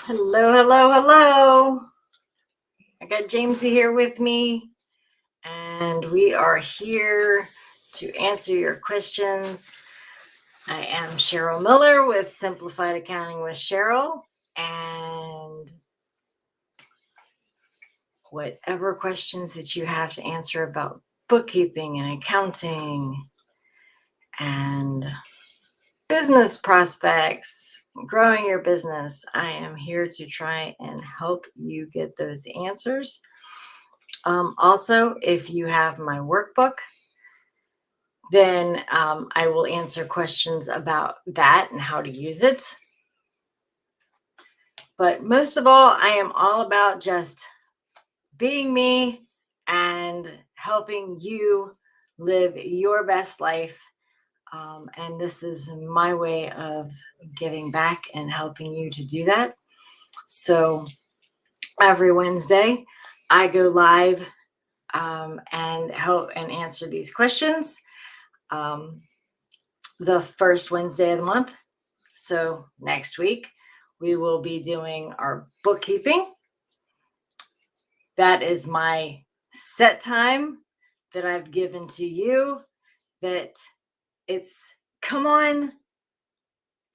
Hello, hello, hello. I got Jamesy here with me, and we are here to answer your questions. I am Cheryl Miller with Simplified Accounting with Cheryl, and whatever questions that you have to answer about bookkeeping and accounting and business prospects, growing your business, I am here to try and help you get those answers. Also, if you have my workbook, then I will answer questions about that and how to use it. But most of all, I am all about just being me and helping you live your best life. And this is my way of giving back and helping you to do that. So every Wednesday, I go live and help and answer these questions. The first Wednesday of the month. So next week, we will be doing our bookkeeping. That is my set time that I've given to you. That it's, come on,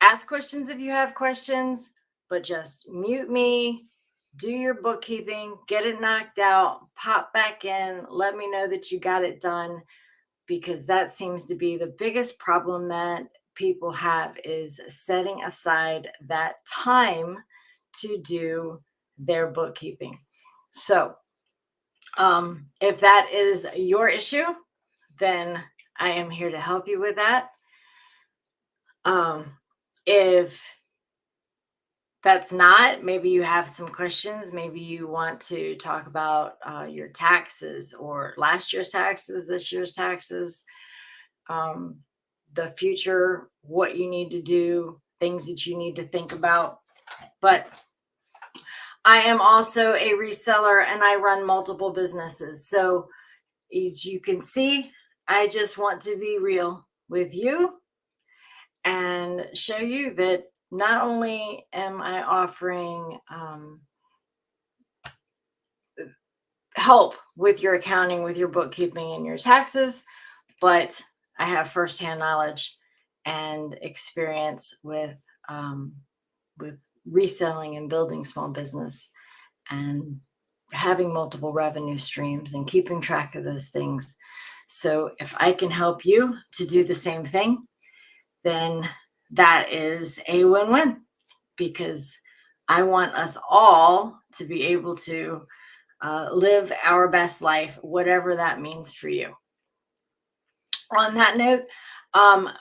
ask questions if you have questions, but just mute me, do your bookkeeping, get it knocked out, pop back in, let me know that you got it done, because that seems to be the biggest problem that people have, is setting aside that time to do their bookkeeping. So if that is your issue, then I am here to help you with that. If that's not, maybe you have some questions, maybe you want to talk about your taxes, or last year's taxes, this year's taxes, the future, what you need to do, things that you need to think about. But I am also a reseller and I run multiple businesses. So as you can see, I just want to be real with you and show you that not only am I offering help with your accounting, with your bookkeeping and your taxes, but I have firsthand knowledge and experience with reselling and building small business and having multiple revenue streams and keeping track of those things. So if I can help you to do the same thing, then that is a win-win, because I want us all to be able to live our best life, whatever that means for you. On that note,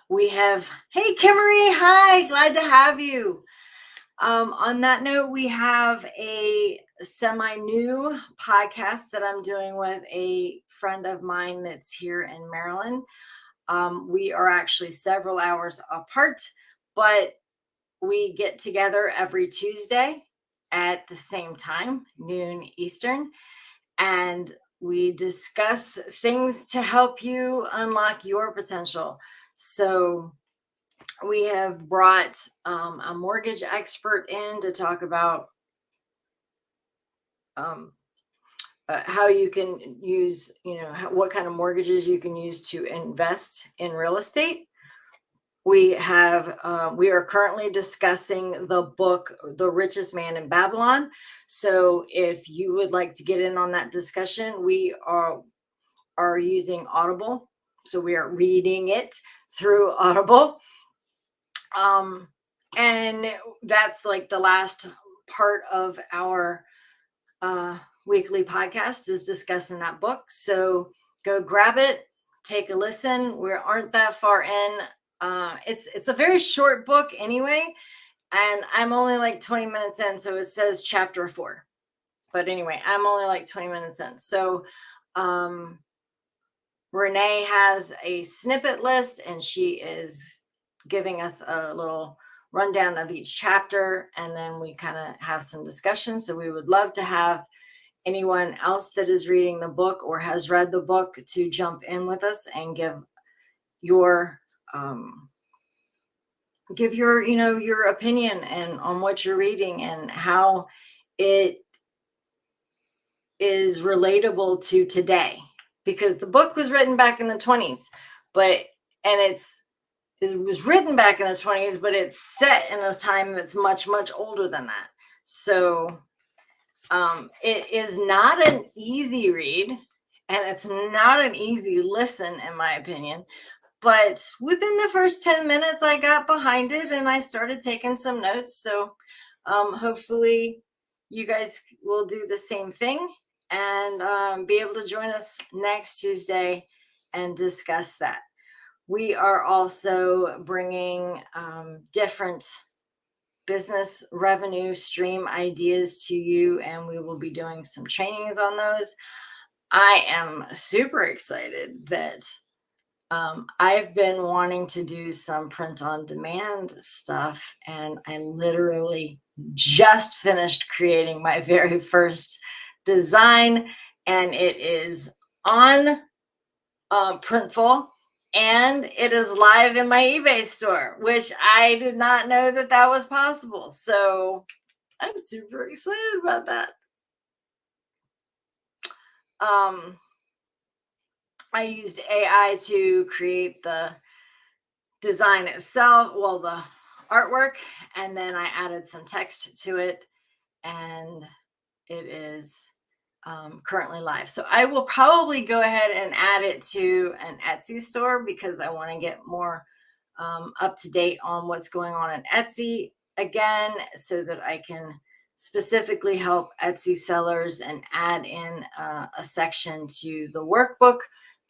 we have, hey, Kimmery, hi, glad to have you. On that note, we have a semi-new podcast that I'm doing with a friend of mine that's here in Maryland. We are actually several hours apart, but we get together every Tuesday at the same time, noon Eastern, and we discuss things to help you unlock your potential. So we have brought a mortgage expert in to talk about how you can use, what kind of mortgages you can use to invest in real estate. We are currently discussing the book, The Richest Man in Babylon. So if you would like to get in on that discussion, we are using Audible. So we are reading it through Audible. And that's like the last part of our weekly podcast, is discussing that book. So go grab it, take a listen. We aren't that far in. It's a very short book anyway, and I'm only like 20 minutes in. So it says chapter 4, but anyway, I'm only like 20 minutes in. So Renee has a snippet list, and she is giving us a little rundown of each chapter, and then we kind of have some discussion. So we would love to have anyone else that is reading the book or has read the book to jump in with us and give your give your, your opinion and on what you're reading and how it is relatable to today, because the book was written back in the 20s, but and it was written back in the 20s, but it's set in a time that's much, much older than that. So it is not an easy read, and it's not an easy listen, in my opinion. But within the first 10 minutes, I got behind it and I started taking some notes. So hopefully you guys will do the same thing and be able to join us next Tuesday and discuss that. We are also bringing different business revenue stream ideas to you, and we will be doing some trainings on those. I am super excited that I've been wanting to do some print on demand stuff, and I literally just finished creating my very first design, and it is on Printful, and it is live in my eBay store, which I did not know that that was possible. So I'm super excited about that. I used AI to create the design itself, well, the artwork, and then I added some text to it, and it is currently live. So I will probably go ahead and add it to an Etsy store, because I want to get more up to date on what's going on in Etsy again, so that I can specifically help Etsy sellers and add in a section to the workbook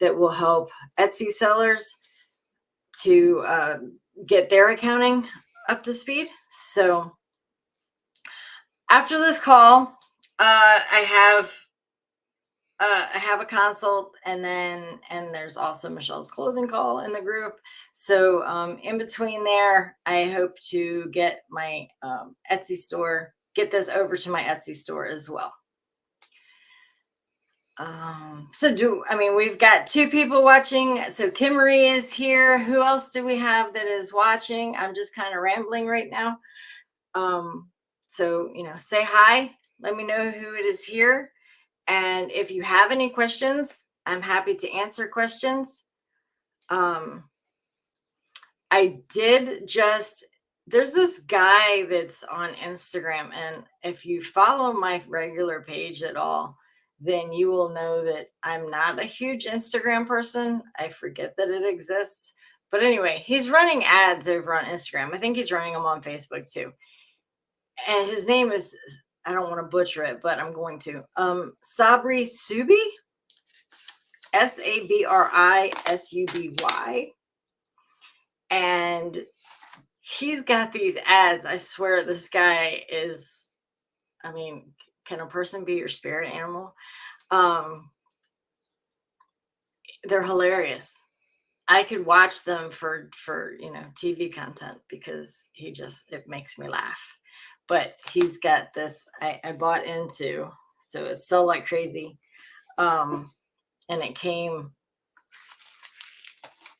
that will help Etsy sellers to get their accounting up to speed. So after this call, I have a consult, and there's also Michelle's clothing call in the group. So in between there, I hope to get my Etsy store, get this over to my Etsy store as well. We've got 2 people watching. So Kim Marie is here. Who else do we have that is watching? I'm just kind of rambling right now. So, say hi. Let me know who it is here. And if you have any questions, I'm happy to answer questions. There's this guy that's on Instagram, and if you follow my regular page at all, then you will know that I'm not a huge Instagram person. I forget that it exists. But anyway, he's running ads over on Instagram. I think he's running them on Facebook too. And his name is, I don't want to butcher it, but I'm going to. Sabri Suby, SABRISUBY. And he's got these ads. I swear this guy is, can a person be your spirit animal? They're hilarious. I could watch them for TV content, because it makes me laugh. But he's got this, I bought into, so it's Sell Like Crazy. And it came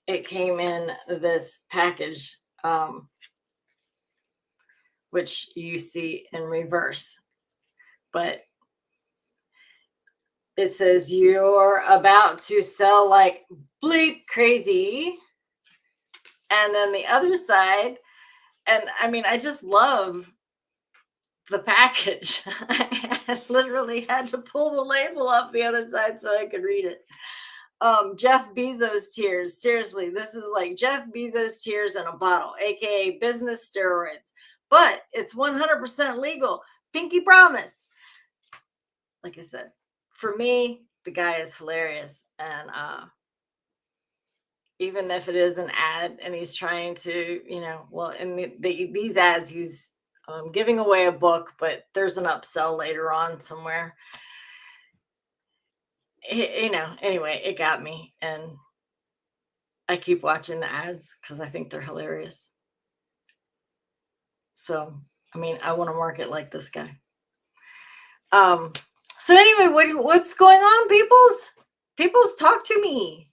in this package, which you see in reverse. But it says, "You're about to sell like bleep crazy." And then the other side, and I just love the package. I literally had to pull the label off the other side so I could read it. Jeff Bezos tears. Seriously, this is like Jeff Bezos tears in a bottle, aka business steroids. But it's 100% legal. Pinky promise. Like I said, for me, the guy is hilarious. And even if it is an ad and he's trying to, in these ads, he's giving away a book, but there's an upsell later on somewhere. Anyway, it got me, and I keep watching the ads because I think they're hilarious. So, I want to market like this guy. So anyway, what's going on, peoples? Peoples, talk to me.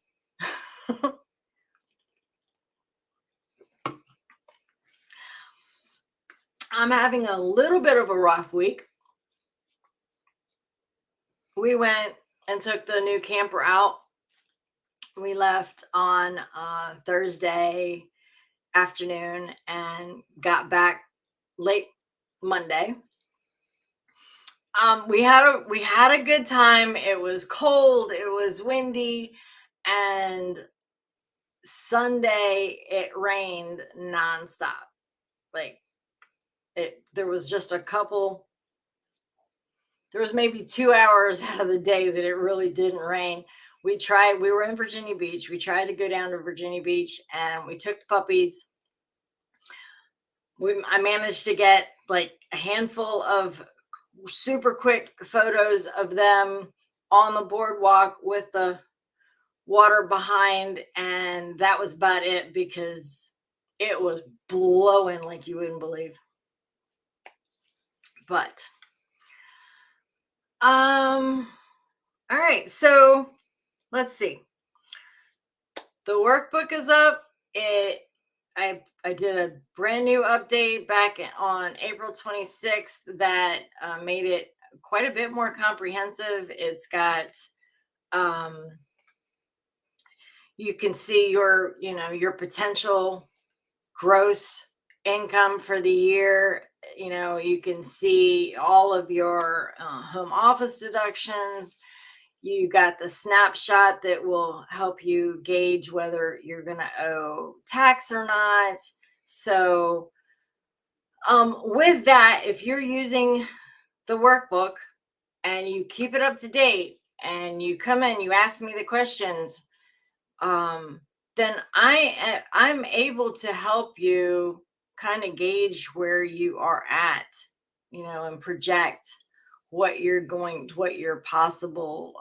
I'm having a little bit of a rough week. We went and took the new camper out. We left on Thursday afternoon and got back late Monday. We had a good time. It was cold, it was windy, and Sunday it rained nonstop. Like there was just there was maybe 2 hours out of the day that it really didn't rain. We were in Virginia Beach. We tried to go down to Virginia Beach and we took the puppies. I managed to get like a handful of super quick photos of them on the boardwalk with the water behind, and that was about it because it was blowing like you wouldn't believe. But all right, so let's see. The workbook is up. I did a brand new update back on April 26th that made it quite a bit more comprehensive. It's got you can see your potential gross income for the year. You can see all of your home office deductions. You got the snapshot that will help you gauge whether you're going to owe tax or not. So with that, if you're using the workbook and you keep it up to date and you come in, you ask me the questions, then I'm able to help you kind of gauge where you are at, and project what your possible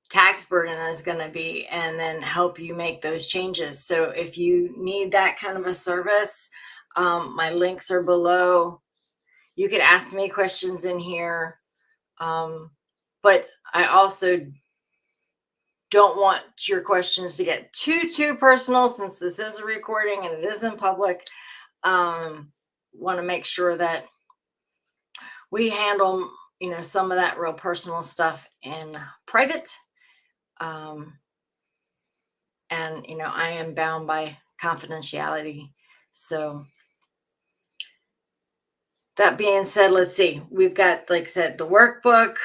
tax burden is going to be, and then help you make those changes. So if you need that kind of a service, my links are below. You could ask me questions in here. But I also don't want your questions to get too personal, since this is a recording and it is in public. Want to make sure that we handle, some of that real personal stuff in private. And, I am bound by confidentiality. So that being said, let's see. We've got, like I said, the workbook.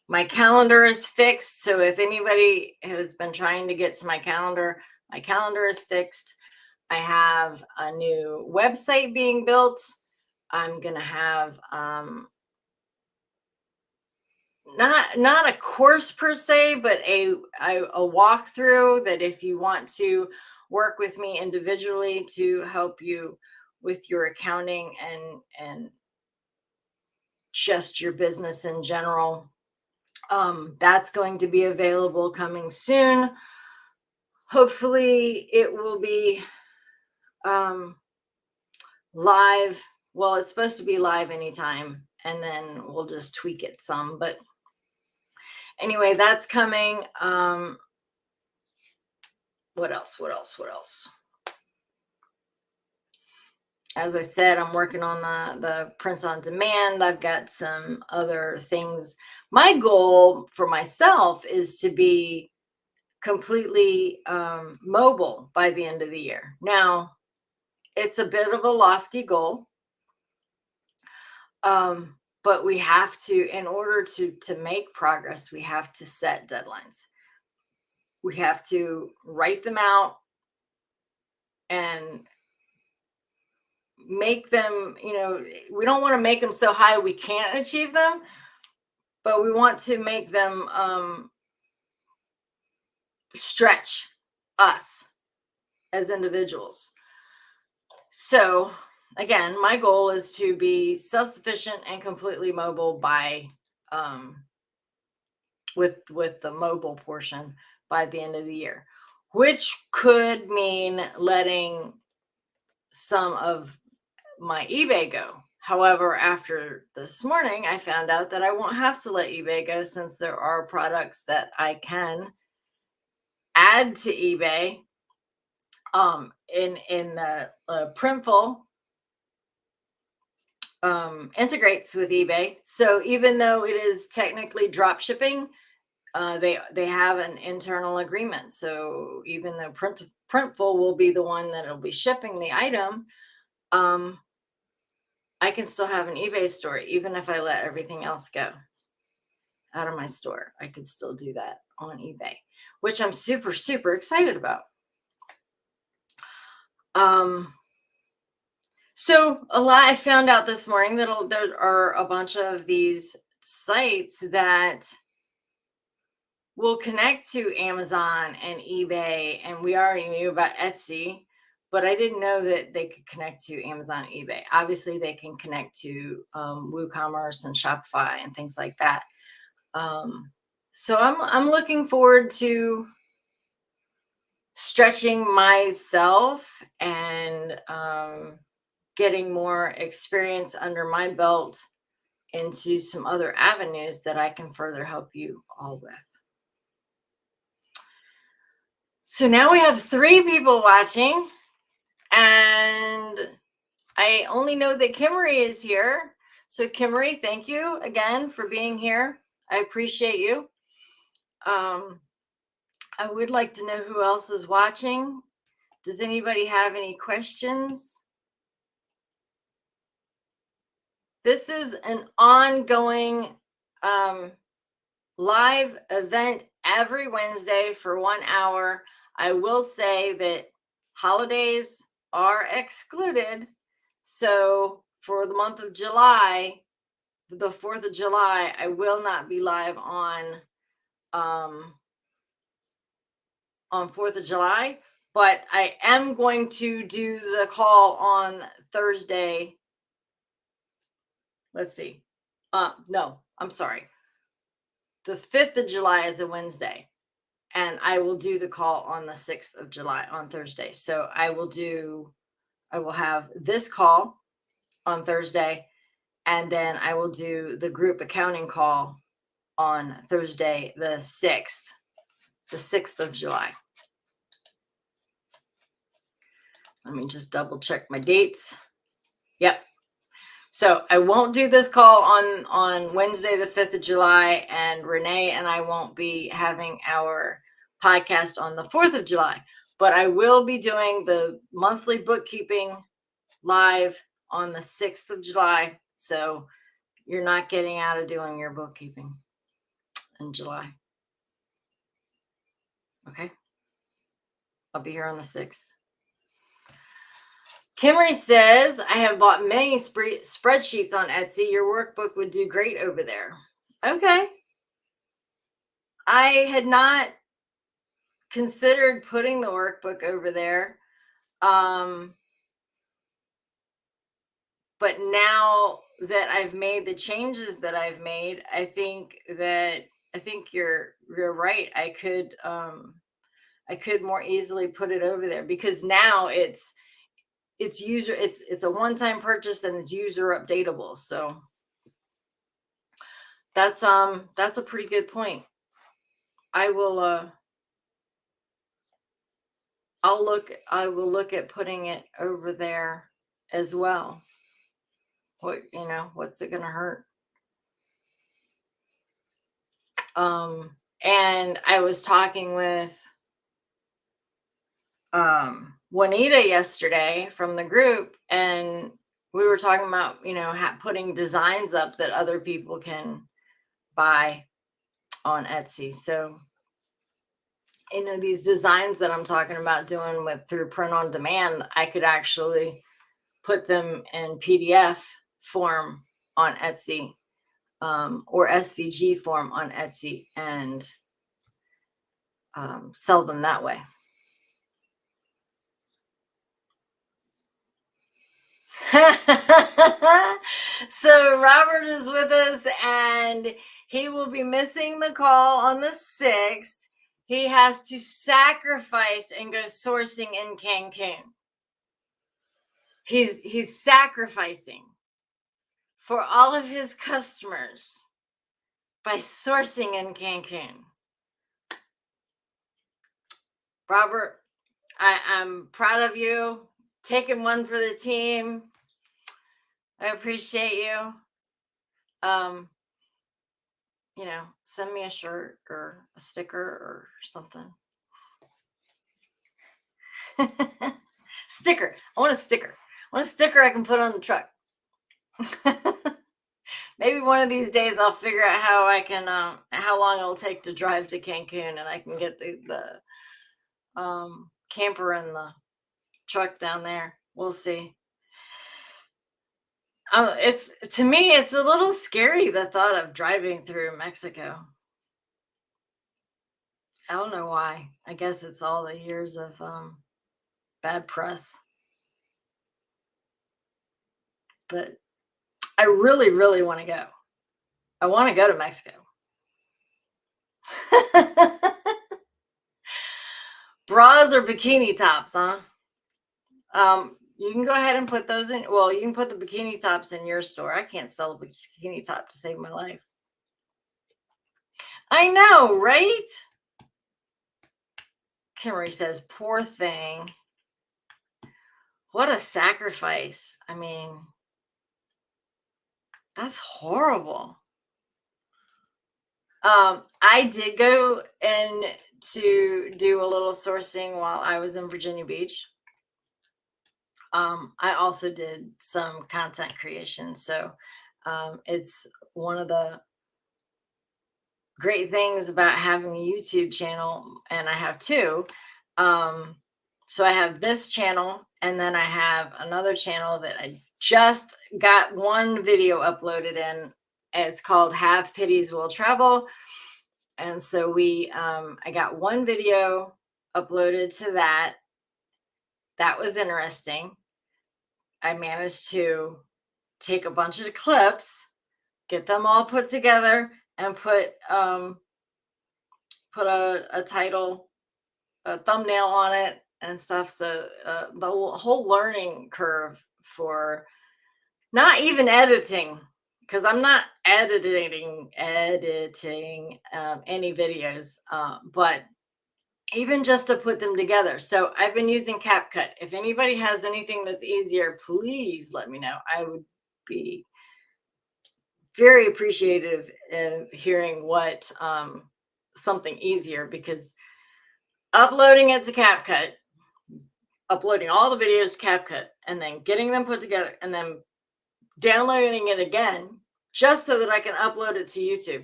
My calendar is fixed. So if anybody has been trying to get to my calendar is fixed. I have a new website being built. I'm going to have not a course per se, but a walkthrough that if you want to work with me individually to help you with your accounting and just your business in general, that's going to be available coming soon. Hopefully it will be live. Well, it's supposed to be live anytime, and then we'll just tweak it some. But anyway, that's coming. What else? As I said, I'm working on the prints on demand. I've got some other things. My goal for myself is to be completely mobile by the end of the year. Now, it's a bit of a lofty goal, but we have to, in order to make progress, we have to set deadlines. We have to write them out and make them, we don't want to make them so high we can't achieve them, but we want to make them stretch us as individuals. So again, my goal is to be self-sufficient and completely mobile by with the mobile portion by the end of the year, which could mean letting some of my eBay go. However, after this morning, I found out that I won't have to let eBay go, since there are products that I can add to eBay in the Printful integrates with eBay. So even though it is technically drop shipping, they have an internal agreement. So even though Printful will be the one that will be shipping the item, I can still have an eBay store, even if I let everything else go out of my store. I could still do that on eBay, which I'm super, super excited about. So I found out this morning that there are a bunch of these sites that will connect to Amazon and eBay, and we already knew about Etsy, but I didn't know that they could connect to Amazon and eBay. Obviously, they can connect to WooCommerce and Shopify and things like that. So I'm looking forward to stretching myself and getting more experience under my belt into some other avenues that I can further help you all with. So now we have 3 people watching, and I only know that Kimmery is here. So Kimmery, thank you again for being here. I appreciate you. I would like to know who else is watching. Does anybody have any questions? This is an ongoing live event every Wednesday for 1 hour. I will say that holidays are excluded. So for the month of July, the 4th of July, I will not be live on 4th of July, but I am going to do the call on Thursday. Let's see. No, I'm sorry. The 5th of July is a Wednesday, and I will do the call on the 6th of July on Thursday. So I will have this call on Thursday, and then I will do the group accounting call on Thursday, the 6th of July. Let me just double check my dates. Yep. So I won't do this call on Wednesday, the 5th of July, and Renee and I won't be having our podcast on the 4th of July, but I will be doing the monthly bookkeeping live on the 6th of July. So you're not getting out of doing your bookkeeping in July. Okay. I'll be here on the 6th. Kimmery says, I have bought many spreadsheets on Etsy. Your workbook would do great over there. Okay. I had not considered putting the workbook over there. But now that I've made the changes that I've made, I think you're right. I could more easily put it over there, because now it's a one-time purchase and it's user updatable. So that's a pretty good point. I will look at putting it over there as well. What's it gonna hurt? And I was talking with Juanita yesterday from the group, and we were talking about putting designs up that other people can buy on Etsy. So these designs that I'm talking about doing through print on demand, I could actually put them in PDF form on Etsy, or SVG form on Etsy, and sell them that way. So Robert is with us, and he will be missing the call on the 6th. He has to sacrifice and go sourcing in Cancun. He's sacrificing for all of his customers by sourcing in Cancun. Robert, I'm proud of you. Taking one for the team. I appreciate you. Send me a shirt or a sticker or something. Sticker. I want a sticker. I want a sticker I can put on the truck. Maybe one of these days I'll figure out how I can, how long it'll take to drive to Cancun, and I can get the camper and the truck down there. We'll see. It's, to me, it's a little scary, the thought of driving through Mexico. I don't know why. I guess it's all the years of bad press. But I really, really want to go. I want to go to Mexico. Bras or bikini tops, huh? You can go ahead and put those in. Well, you can put the bikini tops in your store. I can't sell a bikini top to save my life. I know, right? Kimmery says, poor thing. What a sacrifice. I mean, that's horrible. I did go in to do a little sourcing while I was in Virginia Beach. I also did some content creation. So it's one of the great things about having a YouTube channel, and I have two. So I have this channel, and then I have another channel that I just got one video uploaded in. It's called Have Pities Will Travel. And so I got one video uploaded to that. That was interesting. I managed to take a bunch of clips, get them all put together, and put a title, a thumbnail on it and stuff. So the whole learning curve for not even editing, because I'm not editing any videos, but even just to put them together. So I've been using CapCut. If anybody has anything that's easier, please let me know. I would be very appreciative of hearing what something easier, because uploading it to CapCut, uploading all the videos to CapCut, and then getting them put together, and then downloading it again just so that I can upload it to YouTube.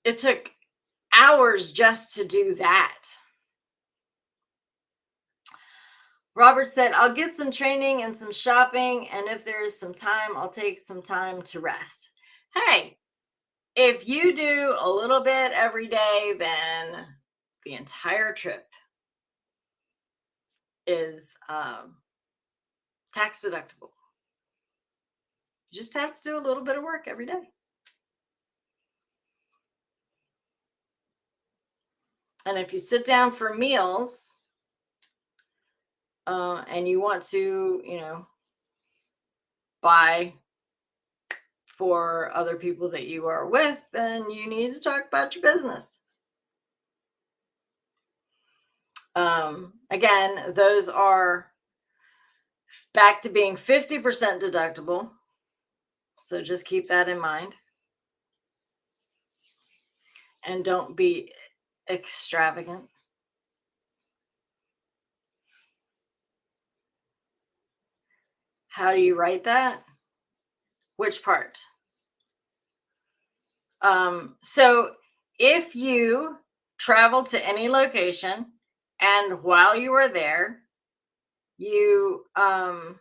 It took hours just to do that. Robert said, I'll get some training and some shopping, and if there is some time, I'll take some time to rest. Hey, if you do a little bit every day, then the entire trip is tax deductible. You just have to do a little bit of work every day. And if you sit down for meals and you want to, buy for other people that you are with, then you need to talk about your business. Again, those are back to being 50% deductible. So just keep that in mind. And don't be extravagant. How do you write that? Which part? So if you travel to any location and while you are there, you, oh,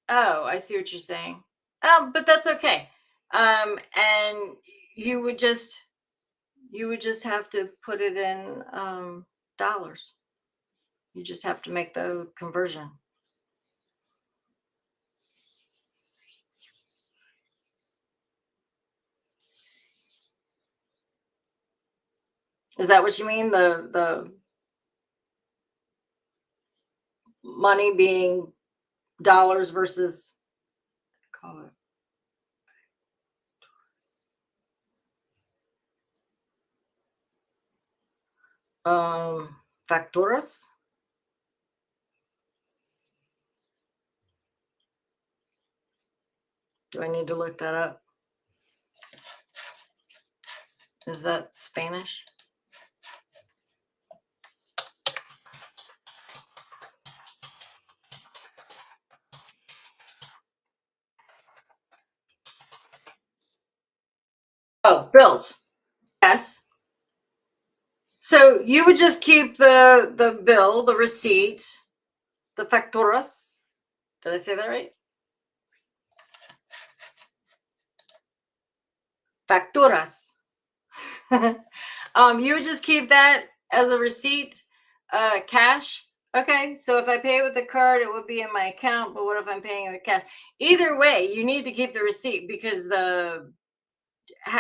I see what you're saying. But that's okay. And you would just have to put it in dollars. You just have to make the conversion. Is that what you mean? The money being dollars versus, call it. Facturas. Do I need to look that up? Is that Spanish? Oh, bills. Yes. So you would just keep the bill, the receipt, the facturas. Did I say that right? Facturas. You would just keep that as a receipt, cash. Okay, so if I pay with a card, it would be in my account. But what if I'm paying with cash? Either way, you need to keep the receipt because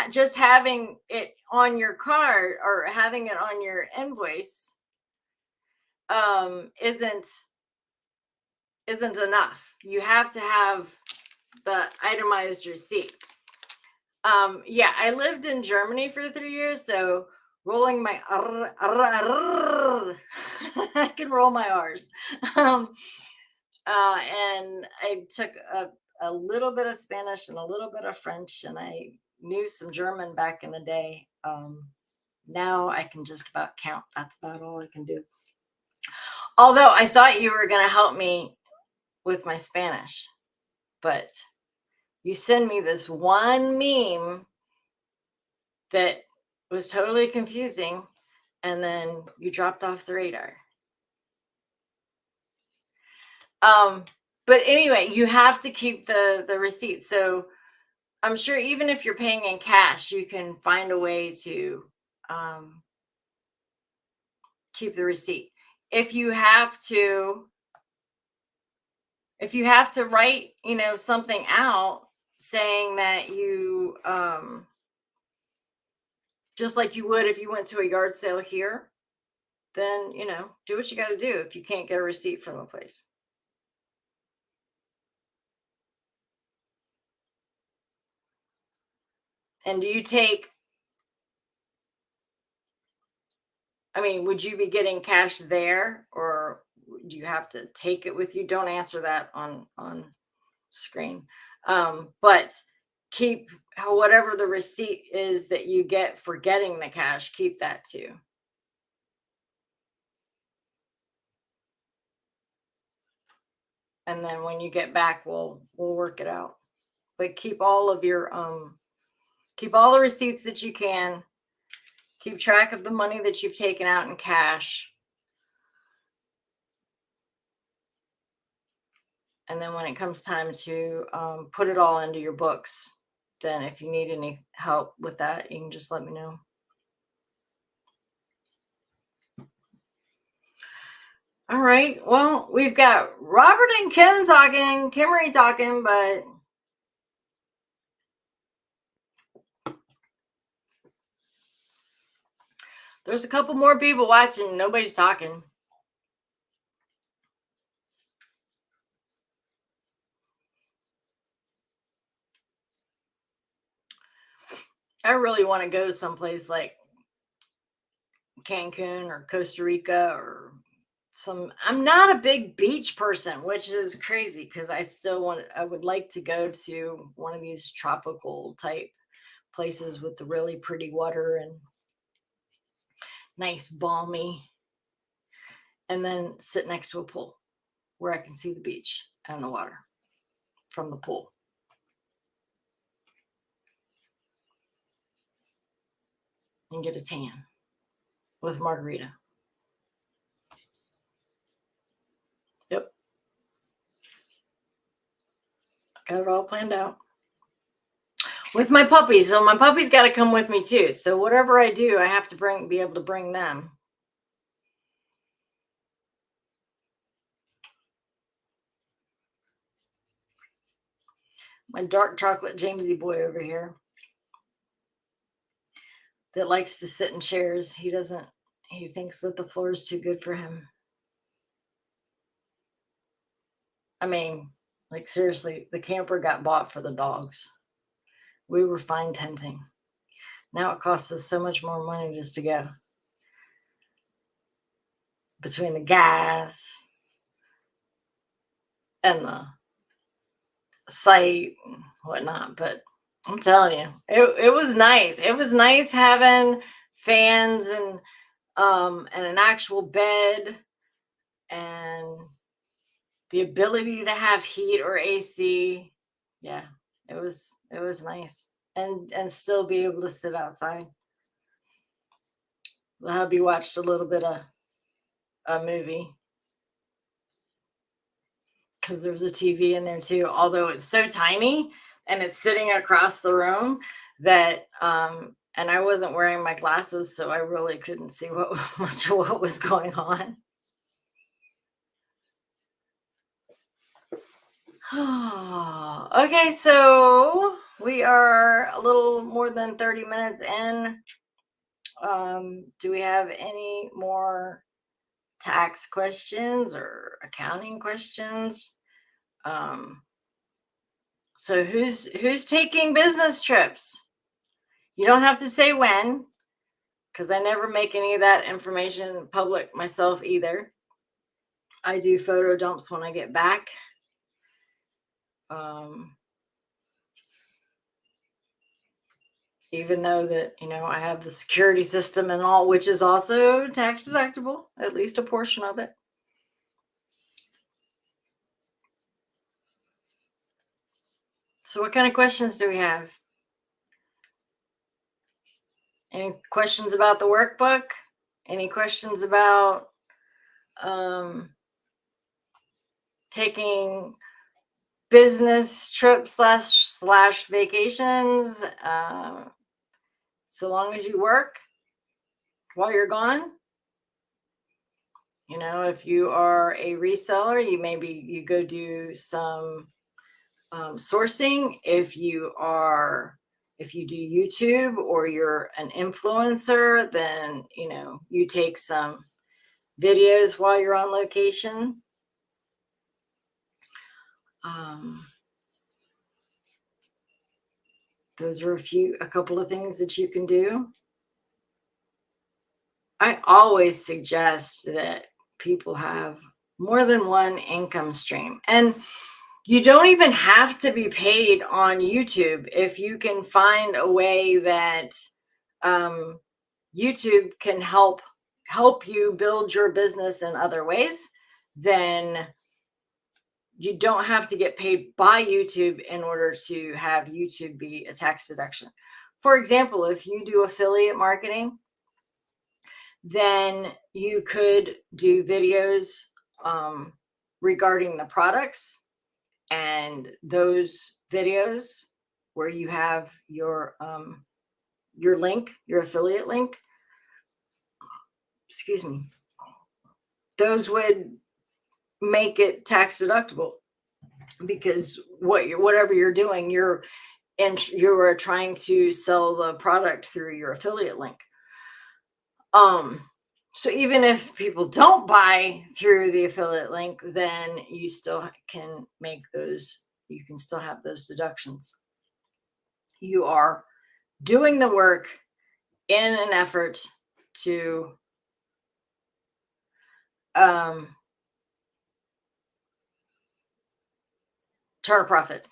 just having it on your card or having it on your invoice isn't enough. You have to have the itemized receipt. Yeah, I lived in Germany for 3 years, so rolling my I can roll my R's. And I took a little bit of Spanish and a little bit of French, and I knew some German back in the day. Now I can just about count. That's about all I can do. Although I thought you were going to help me with my Spanish, but you send me this one meme that was totally confusing, and then you dropped off the radar. But anyway, you have to keep the receipt. So I'm sure even if you're paying in cash, you can find a way to keep the receipt. If you have to write, something out saying that you just like you would if you went to a yard sale here, then do what you got to do if you can't get a receipt from the place. And do you take, would you be getting cash there, or do you have to take it with you? Don't answer that on screen. But keep whatever the receipt is that you get for getting the cash, keep that too. And then when you get back, we'll work it out. But keep all of your keep all the receipts that you can. Keep track of the money that you've taken out in cash. And then when it comes time to put it all into your books, then if you need any help with that, you can just let me know. All right. Well, we've got Robert and Kimmery talking, but there's a couple more people watching. Nobody's talking. I really want to go to someplace like Cancun or Costa Rica or I'm not a big beach person, which is crazy because I would like to go to one of these tropical type places with the really pretty water and nice balmy, and then sit next to a pool where I can see the beach and the water from the pool. And get a tan with margarita. Yep. Got it all planned out. With my puppies. So my puppies got to come with me too. So whatever I do, I have to be able to bring them. My dark chocolate Jamesy boy over here that likes to sit in chairs. He thinks that the floor is too good for him. Like seriously, the camper got bought for the dogs. We were fine tenting. Now it costs us so much more money just to go. between the gas and the site and whatnot. But I'm telling you, it was nice. It was nice having fans and an actual bed and the ability to have heat or AC. Yeah, it was nice. And still be able to sit outside. The hubby watched a little bit of a movie because there's a TV in there too. Although it's so tiny and it's sitting across the room that and I wasn't wearing my glasses, so I really couldn't see what much of what was going on. Okay, so we are a little more than 30 minutes in. Do we have any more tax questions or accounting questions? So who's taking business trips? You don't have to say when, because I never make any of that information public myself either. I do photo dumps when I get back. Even though that, I have the security system and all, which is also tax deductible, at least a portion of it. So what kind of questions do we have? Any questions about the workbook? Any questions about taking business trips slash vacations? So long as you work while you're gone. If you are a reseller, you go do some sourcing. If you do YouTube or you're an influencer, then you take some videos while you're on location. Those are a couple of things that you can do. I always suggest that people have more than one income stream, and you don't even have to be paid on YouTube. If you can find a way that YouTube can help you build your business in other ways, then you don't have to get paid by YouTube in order to have YouTube be a tax deduction. For example, if you do affiliate marketing, then you could do videos regarding the products, and those videos where you have your link, your affiliate link, excuse me, those would make it tax deductible, because whatever you're doing, you're trying to sell the product through your affiliate link. So even if people don't buy through the affiliate link, then you still can you can still have those deductions. You are doing the work in an effort to turn a profit.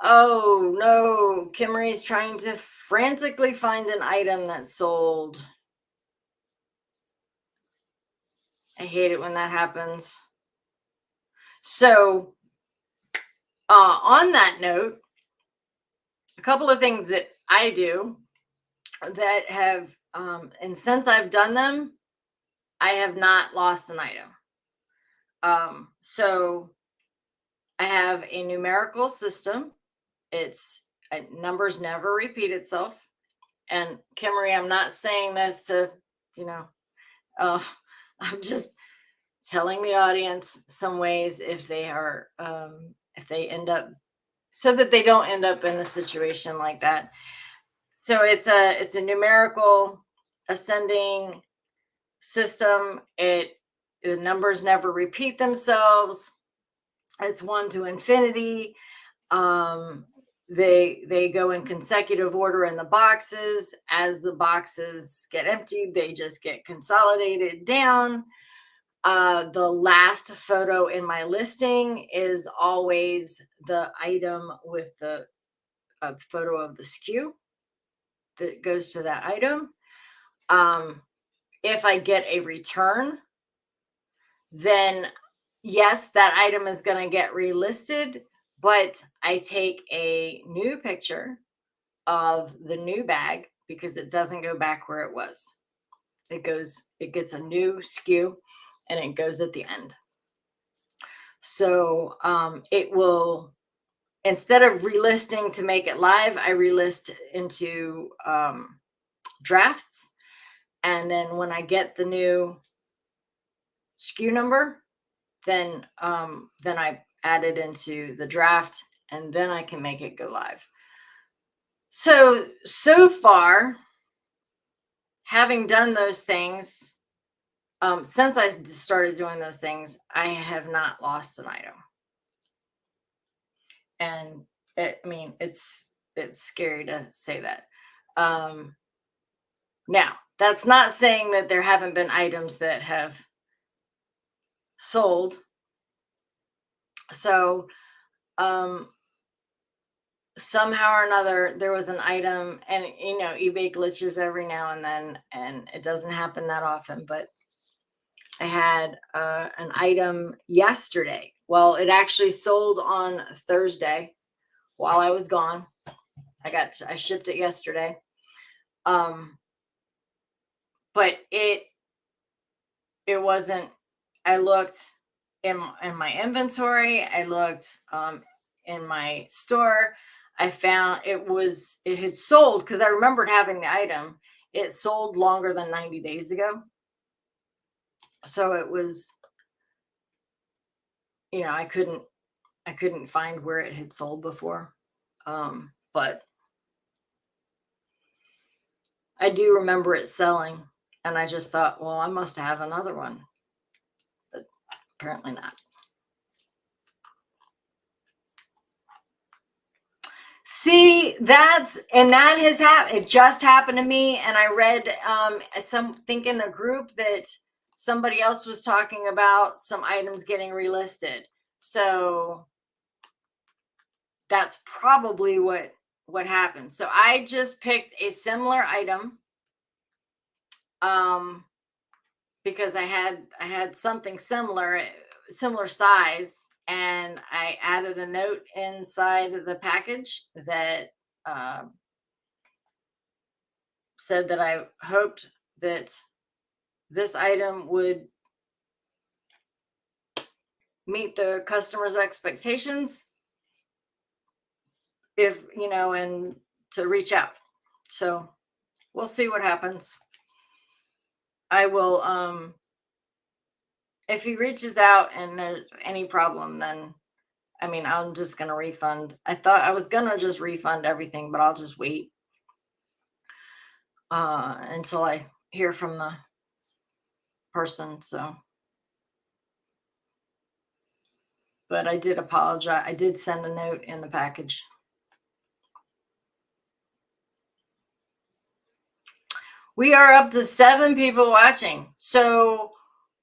Oh no, Kimmery's trying to frantically find an item that's sold. I hate it when that happens. So on that note, a couple of things that I do that have, and since I've done them, I have not lost an item. So I have a numerical system. It's numbers never repeat itself. And Kimmery, I'm not saying this to, I'm just telling the audience some ways if they end up, so that they don't end up in a situation like that. So it's a numerical ascending system. The numbers never repeat themselves. It's 1 to infinity. They go in consecutive order in the boxes. As the boxes get emptied, they just get consolidated down. The last photo in my listing is always the item with the photo of the SKU that goes to that item. If I get a return, then yes, that item is going to get relisted, but I take a new picture of the new bag because it doesn't go back where it was. It gets a new SKU and it goes at the end. So it will, instead of relisting to make it live, I relist into drafts. And then when I get the new SKU number, then I add it into the draft, and then I can make it go live. So far, having done those things, since I started doing those things, I have not lost an item. And it's scary to say that. Now, that's not saying that there haven't been items that have sold. So somehow or another, there was an item, and eBay glitches every now and then, and it doesn't happen that often, but I had an item yesterday. Well, it actually sold on Thursday while I was gone. I shipped it yesterday. But it wasn't, I looked in my inventory, I looked in my store, I found it had sold, because I remembered having the item. It sold longer than 90 days ago. So it was, I couldn't find where it had sold before. But I do remember it selling, and I just thought, well, I must have another one. But apparently not. See, that has happened. It just happened to me. And I read think in the group that somebody else was talking about some items getting relisted. So that's probably what happened. So I just picked a similar item because I had something similar size, and I added a note inside of the package that said that I hoped that this item would meet the customer's expectations, and to reach out. So we'll see what happens. I will, if he reaches out and there's any problem, then I'm just going to refund. I thought I was going to just refund everything, but I'll just wait until I hear from the person. So, but I did apologize. I did send a note in the package. We are up to 7 people watching. So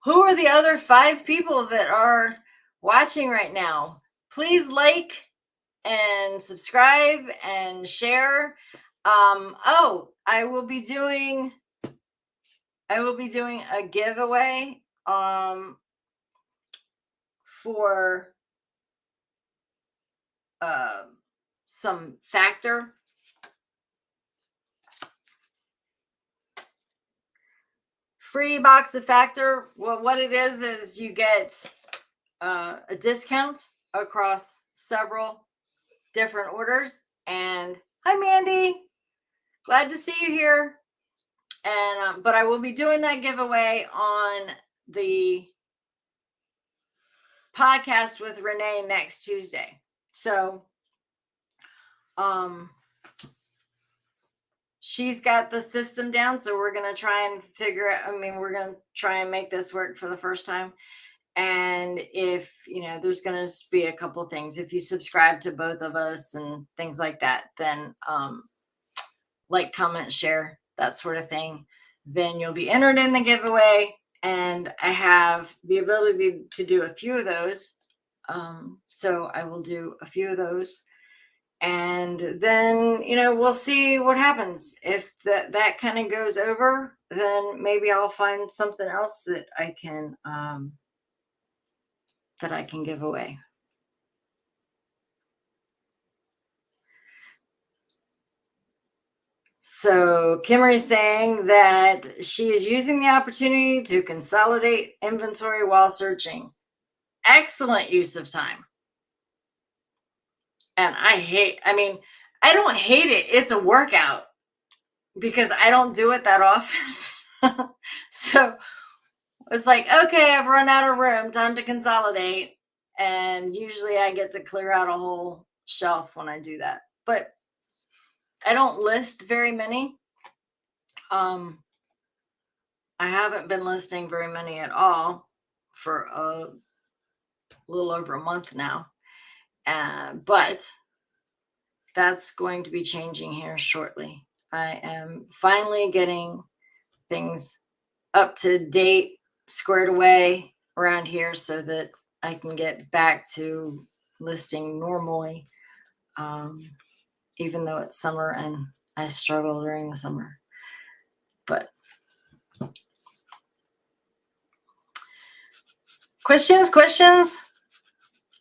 who are the other 5 people that are watching right now? Please like and subscribe and share. I will be doing a giveaway for some Factor. Free box of Factor. Well, what it is you get a discount across several different orders. And hi, Mandy. Glad to see you here. And but I will be doing that giveaway on the podcast with Renee next Tuesday. So she's got the system down, so we're going to try and figure out, we're going to try and make this work for the first time. And if, there's going to be a couple of things, if you subscribe to both of us and things like that, then like, comment, share, that sort of thing, then you'll be entered in the giveaway. and I have the ability to do a few of those. So I will do a few of those, and then, we'll see what happens. If that kind of goes over, then maybe I'll find something else that I can give away. So Kimmery's saying that she is using the opportunity to consolidate inventory while searching. Excellent use of time. And I don't hate it. It's a workout because I don't do it that often. So it's like, okay, I've run out of room, time to consolidate. And usually I get to clear out a whole shelf when I do that. But I don't list very many. I haven't been listing very many at all for a little over a month now. But that's going to be changing here shortly. I am finally getting things up to date, squared away around here so that I can get back to listing normally, even though it's summer and I struggle during the summer. But questions?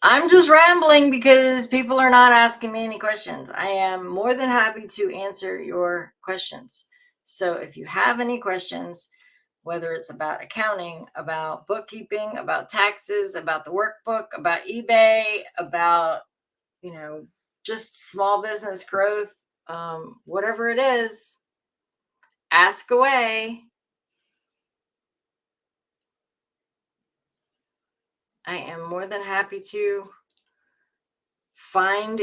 I'm just rambling because people are not asking me any questions. I am more than happy to answer your questions. So if you have any questions, whether it's about accounting, about bookkeeping, about taxes, about the workbook, about eBay, about, just small business growth, whatever it is, ask away. I am more than happy to find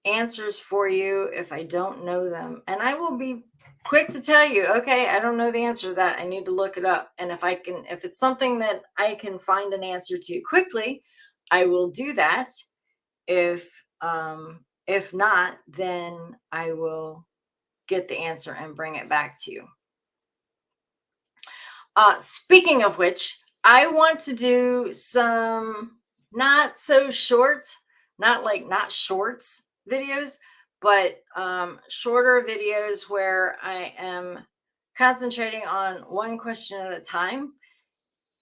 answers for you if I don't know them. And I will be quick to tell you, okay, I don't know the answer to that. I need to look it up. And if it's something that I can find an answer to quickly, I will do that. If not, then I will get the answer and bring it back to you. Speaking of which, I want to do some not so short, not shorts videos, but shorter videos where I am concentrating on one question at a time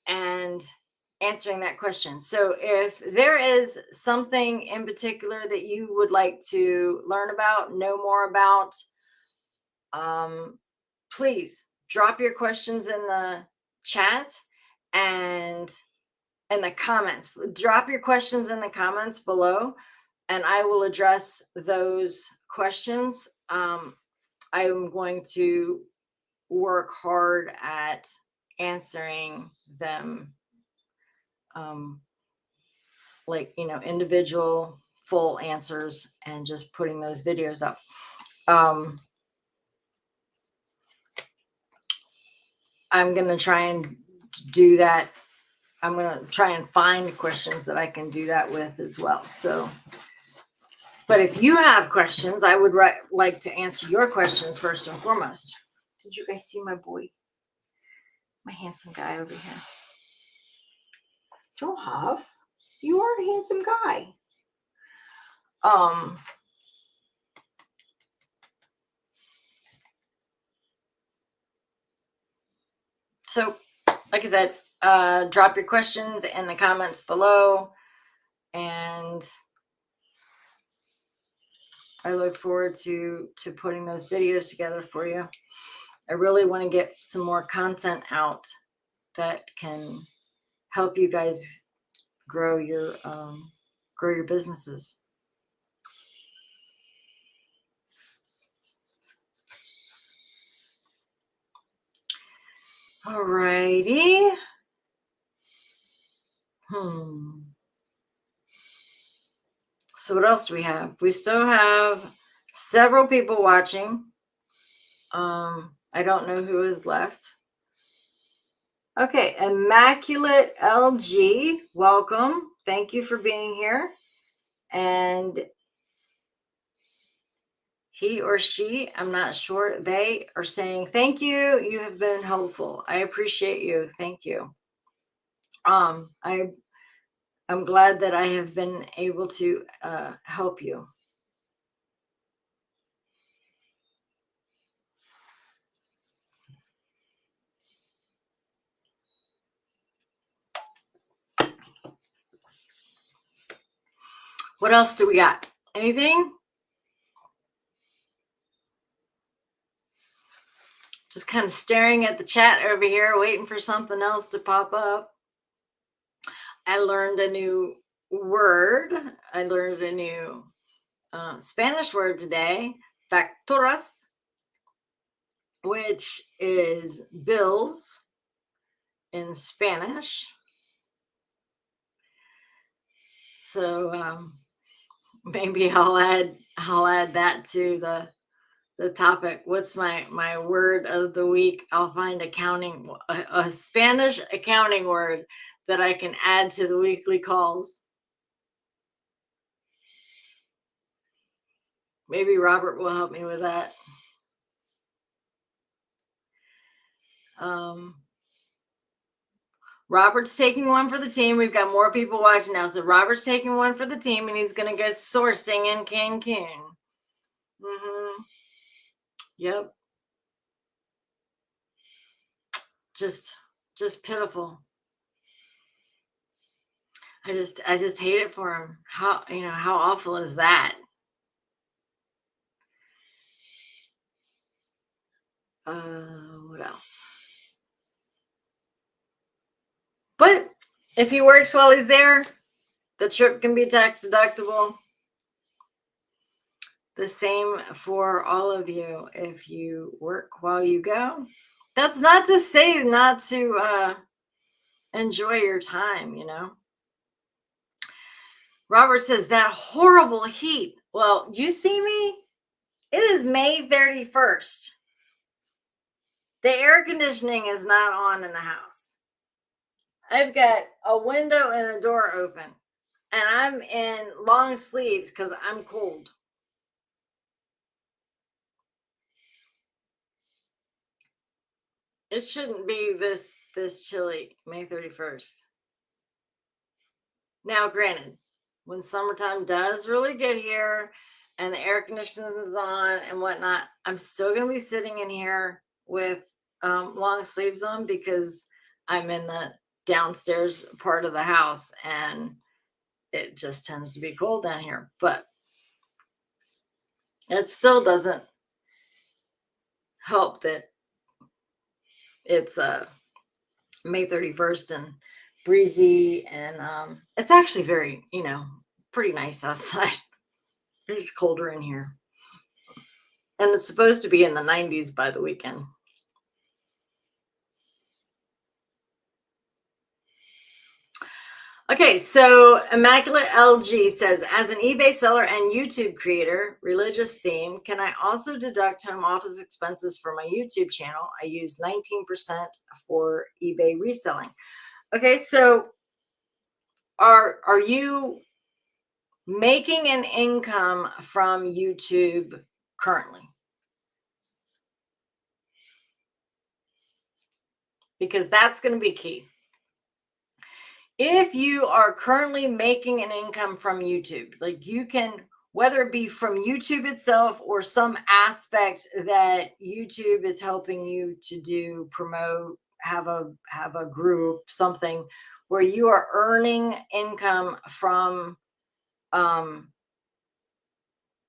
and answering that question. So if there is something in particular that you would like to learn about, know more about, please drop your questions in the chat and in the comments. Drop your questions in the comments below and I will address those questions. I'm going to work hard at answering them, individual full answers and just putting those videos up. I'm going to try and do that. I'm going to try and find questions that I can do that with as well. So, but if you have questions, I would like to answer your questions first and foremost. Did you guys see my boy? My handsome guy over here. Joel Huff, you are a handsome guy. So, like I said, drop your questions in the comments below, and I look forward to putting those videos together for you. I really want to get some more content out that can help you guys grow your businesses. All righty. So what else do we have? We still have several people watching. I don't know who is left. Okay, Immaculate LG, welcome. Thank you for being here. And He or she, I'm not sure, they are saying, thank you. You have been helpful. I appreciate you. Thank you. I'm glad that I have been able to help you. What else do we got? Anything? Just kind of staring at the chat over here, waiting for something else to pop up. I learned a new word. I learned a new Spanish word today, facturas, which is bills in Spanish. So maybe I'll add that to the topic. What's my word of the week? I'll find a Spanish accounting word that I can add to the weekly calls. Maybe Robert will help me with that. Robert's taking one for the team. We've got more people watching now. So Robert's taking one for the team, and he's going to go sourcing in Cancun. Yep. Just pitiful. I just hate it for him. How awful is that? What else? But if he works while he's there, the trip can be tax deductible. The same for all of you. If you work while you go, that's not to say not to enjoy your time, Robert says that horrible heat. Well, you see me? It is May 31st. The air conditioning is not on in the house. I've got a window and a door open, and I'm in long sleeves because I'm cold. It shouldn't be this chilly, May 31st. Now, granted, when summertime does really get here and the air conditioning is on and whatnot, I'm still going to be sitting in here with long sleeves on because I'm in the downstairs part of the house and it just tends to be cold down here. But it still doesn't help that it's May 31st and breezy, and it's actually very, pretty nice outside. It's colder in here. And it's supposed to be in the 90s by the weekend. Okay, so Immaculate LG says, as an eBay seller and YouTube creator, religious theme, can I also deduct home office expenses for my YouTube channel? I use 19% for eBay reselling. Okay, so are you making an income from YouTube currently? Because that's going to be key. If you are currently making an income from YouTube, like you can, whether it be from YouTube itself or some aspect that YouTube is helping you to do, promote, have a group, something where you are earning income from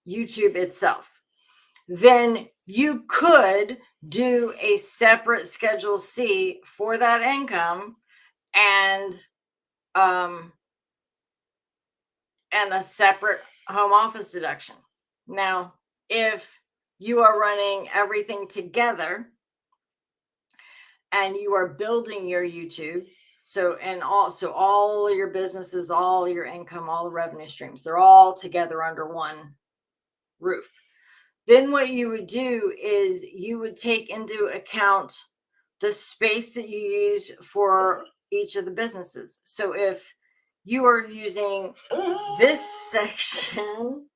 YouTube itself, then you could do a separate Schedule C for that income and a separate home office deduction. Now, if you are running everything together and you are building your YouTube, so all your businesses, all your income, all the revenue streams, they're all together under one roof. Then what you would do is you would take into account the space that you use for each of the businesses. So if you are using this section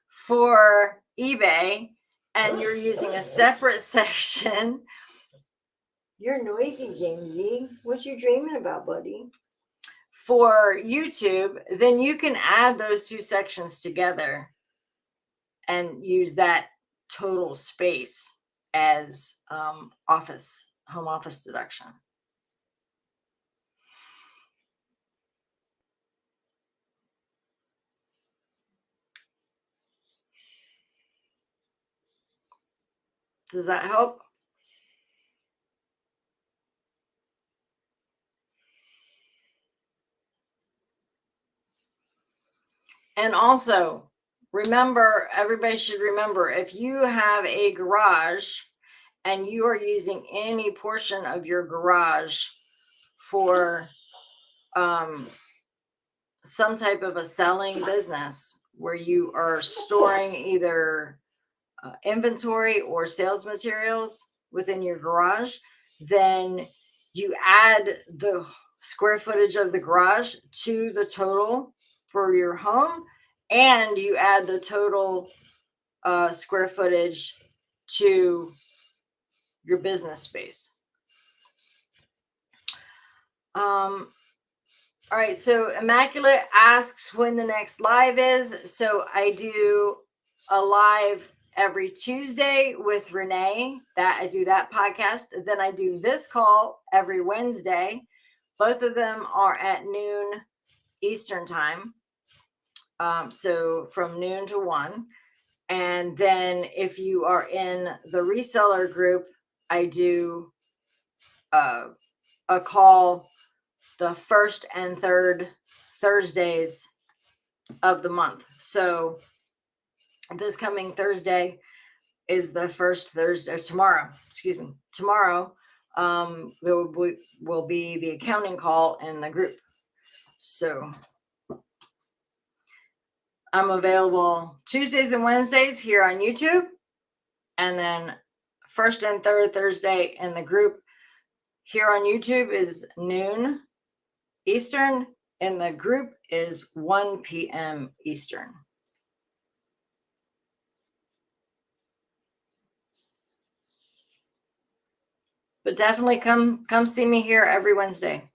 for eBay and you're using a separate section. You're noisy, Jamesy. What you dreaming about, buddy? For YouTube, then you can add those two sections together and use that total space as home office deduction. Does that help? And also, remember, everybody should remember, if you have a garage and you are using any portion of your garage for some type of a selling business where you are storing either inventory or sales materials within your garage, then you add the square footage of the garage to the total for your home, and you add the total square footage to your business space. All right, so Immaculate asks when the next live is. So I do a live every Tuesday with Renee. I do that podcast. Then I do this call every Wednesday. Both of them are at noon Eastern time. So from noon to 1. And then if you are in the reseller group, I do a call the first and third Thursdays of the month. So this coming Thursday is the first Thursday, or tomorrow, tomorrow there will be the accounting call in the group. So I'm available Tuesdays and Wednesdays here on YouTube, and then first and third Thursday in the group here on YouTube is noon Eastern. In the group is 1 p.m. Eastern. But definitely come see me here every Wednesday.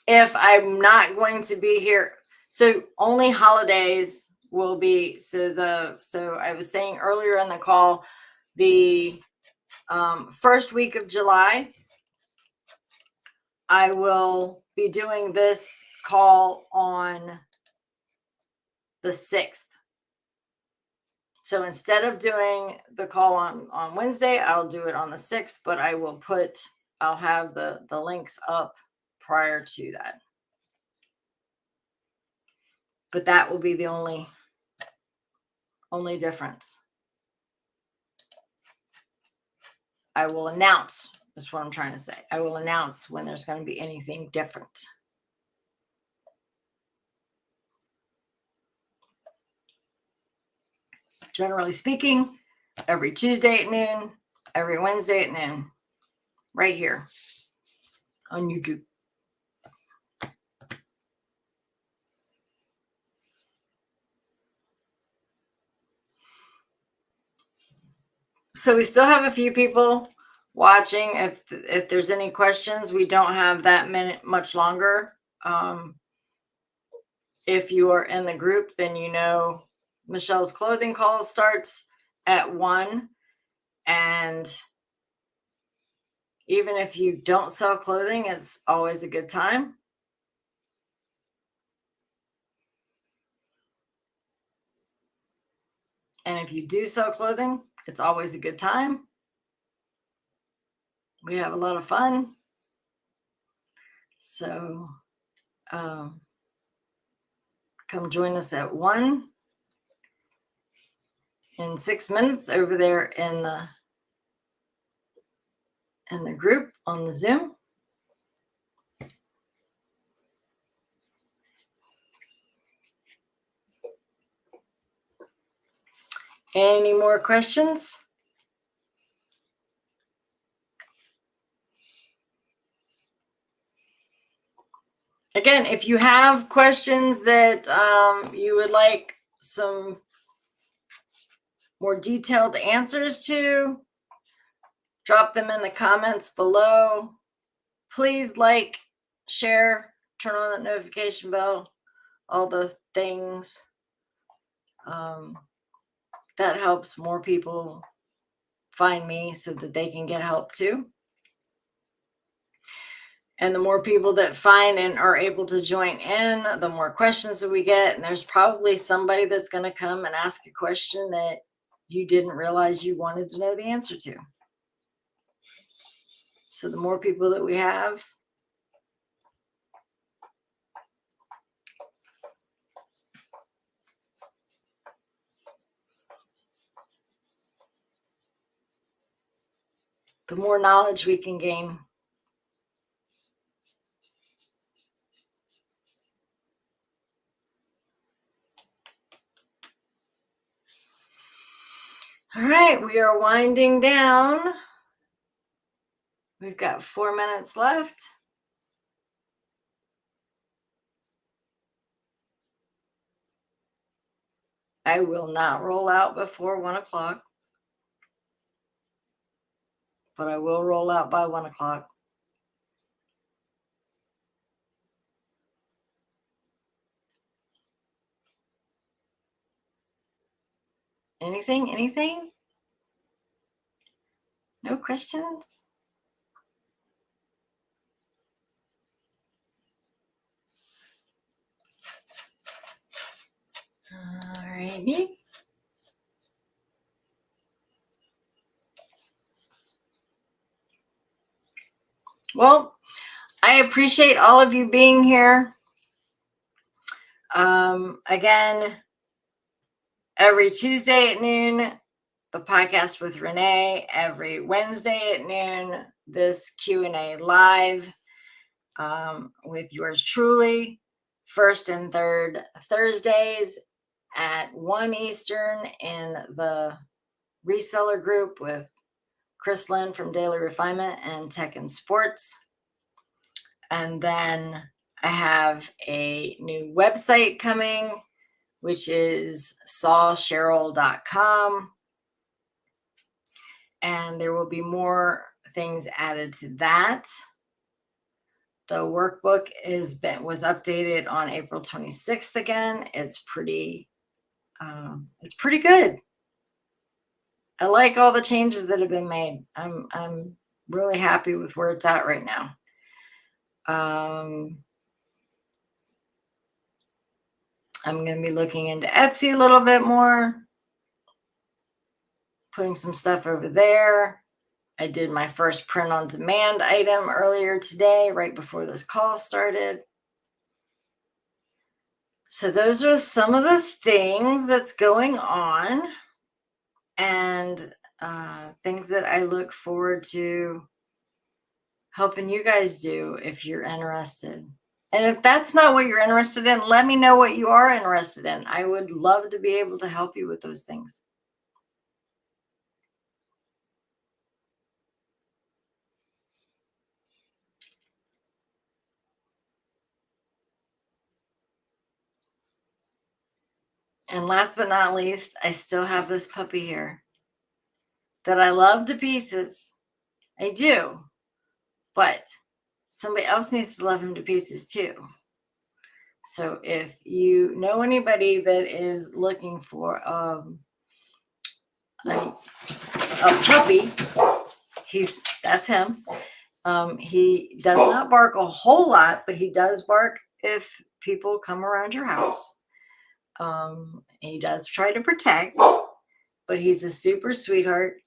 If I'm not going to be here, so only holidays will be, so I was saying earlier in the call, the first week of July, I will be doing this call on the 6th. So instead of doing the call on Wednesday, I'll do it on the 6th, but I'll have the links up prior to that. But that will be the only difference. I will announce, that's what I'm trying to say. I will announce when there's going to be anything different. Generally speaking, every Tuesday at noon, every Wednesday at noon, right here on YouTube. So we still have a few people watching. If there's any questions, we don't have that much longer. If you are in the group, then you know Michelle's clothing call starts at 1. And even if you don't sell clothing, it's always a good time. And if you do sell clothing, it's always a good time. We have a lot of fun. So come join us at 1 in 6 minutes over there in the group on the Zoom. Any more questions? Again, if you have questions that you would like some more detailed answers to, drop them in the comments below. Please like, share, turn on that notification bell, all the things. That helps more people find me so that they can get help too. And the more people that find and are able to join in, the more questions that we get. And there's probably somebody that's going to come and ask a question that you didn't realize you wanted to know the answer to. So the more people that we have, the more knowledge we can gain. All right, we are winding down. We've got 4 minutes left. I will not roll out before 1 o'clock, but I will roll out by 1 o'clock. Anything? No questions? All righty. Well, I appreciate all of you being here. Again, every Tuesday at noon, the podcast with Renee. Every Wednesday at noon, this Q&A live with yours truly. First and third Thursdays at 1 Eastern in the reseller group with Chris Lynn from Daily Refinement and Tech and Sports. And then I have a new website coming, which is sawcheryl.com. And there will be more things added to that. The workbook was updated on April 26th again. It's pretty good. I like all the changes that have been made. I'm really happy with where it's at right now. I'm going to be looking into Etsy a little bit more, putting some stuff over there. I did my first print on demand item earlier today, right before this call started. So those are some of the things that's going on, and things that I look forward to helping you guys do if you're interested. And if that's not what you're interested in, let me know what you are interested in. I would love to be able to help you with those things. And last but not least, I still have this puppy here that I love to pieces. I do. But somebody else needs to love him to pieces too. So if you know anybody that is looking for a puppy, that's him. He does not bark a whole lot, but he does bark if people come around your house. He does try to protect, but he's a super sweetheart.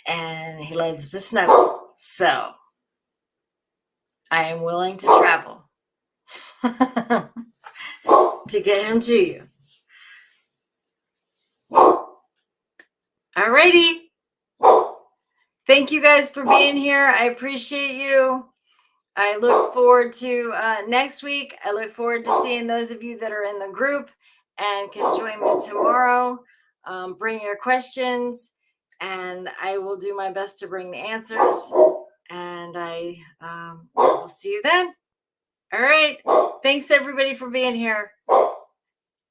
And he loves to snuggle. So I am willing to travel to get him to you. Alrighty. Thank you guys for being here. I appreciate you. I look forward to next week. I look forward to seeing those of you that are in the group and can join me tomorrow. Bring your questions, and I will do my best to bring the answers. And I will see you then. All right. Thanks everybody for being here.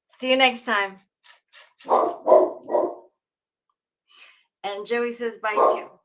See you next time. And Joey says bye too.